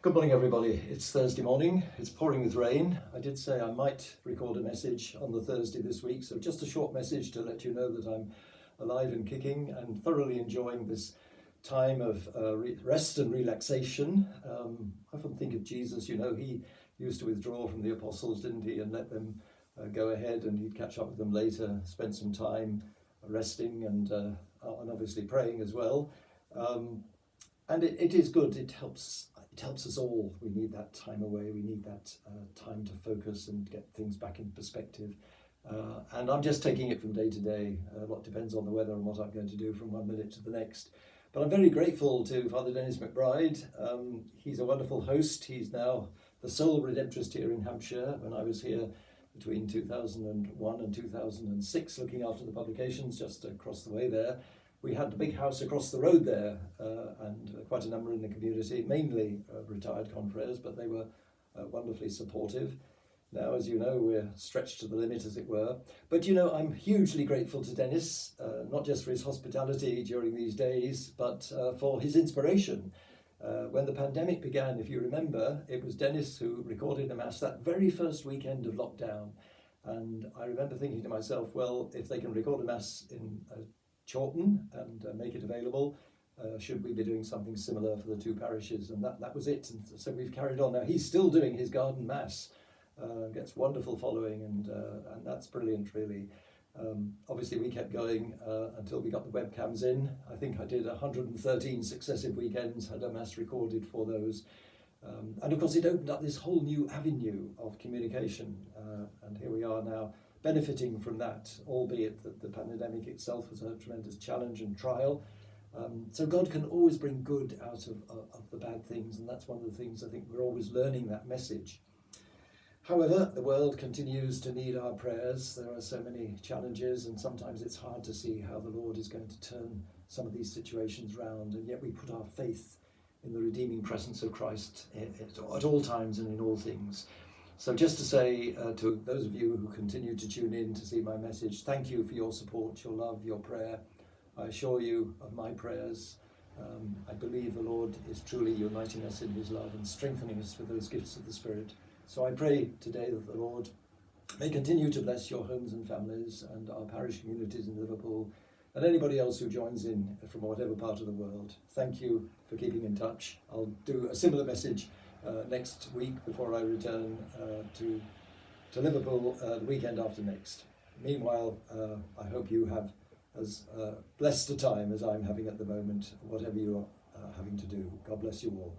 Good morning, everybody. It's Thursday morning. It's pouring with rain. I did say I might record a message on the Thursday this week, so just a short message to let you know that I'm alive and kicking and thoroughly enjoying this time of rest and relaxation. I often think of Jesus. He used to withdraw from the apostles, didn't he, and let them go ahead, and he'd catch up with them later, spend some time resting and obviously praying as well. And it is good. It helps us all. We need that time away. We need that time to focus and get things back in perspective. And I'm just taking it from day to day. A lot depends on the weather and what I'm going to do from one minute to the next. But I'm very grateful to Father Dennis McBride. He's a wonderful host. He's now the sole Redemptorist here in Hampshire. When I was here between 2001 and 2006, looking after the publications just across the way there, we had the big house across the road there, and quite a number in the community, mainly retired confreres, but they were wonderfully supportive. Now, as you know, we're stretched to the limit, as it were. But I'm hugely grateful to Dennis, not just for his hospitality during these days, but for his inspiration. When the pandemic began, if you remember, it was Dennis who recorded a mass that very first weekend of lockdown. And I remember thinking to myself, well, if they can record a mass in Chawton and make it available, should we be doing something similar for the two parishes? And that was it. And so we've carried on. Now he's still doing his garden mass, gets wonderful following, and that's brilliant, really. Obviously we kept going until we got the webcams in. I think I did 113 successive weekends, had a mass recorded for those. And of course it opened up this whole new avenue of communication, and here we are now, benefiting from that, albeit that the pandemic itself was a tremendous challenge and trial. So God can always bring good out of the bad things, and that's one of the things I think we're always learning, that message. However, the world continues to need our prayers. There are so many challenges, and sometimes it's hard to see how the Lord is going to turn some of these situations round, and yet we put our faith in the redeeming presence of Christ at all times and in all things. So just to say to those of you who continue to tune in to see my message, thank you for your support, your love, your prayer. I assure you of my prayers. I believe the Lord is truly uniting us in his love and strengthening us with those gifts of the Spirit. So I pray today that the Lord may continue to bless your homes and families and our parish communities in Liverpool and anybody else who joins in from whatever part of the world. Thank you for keeping in touch. I'll do a similar message next week before I return to Liverpool the weekend after next. Meanwhile, I hope you have as blessed a time as I'm having at the moment, whatever you are having to do. God bless you all.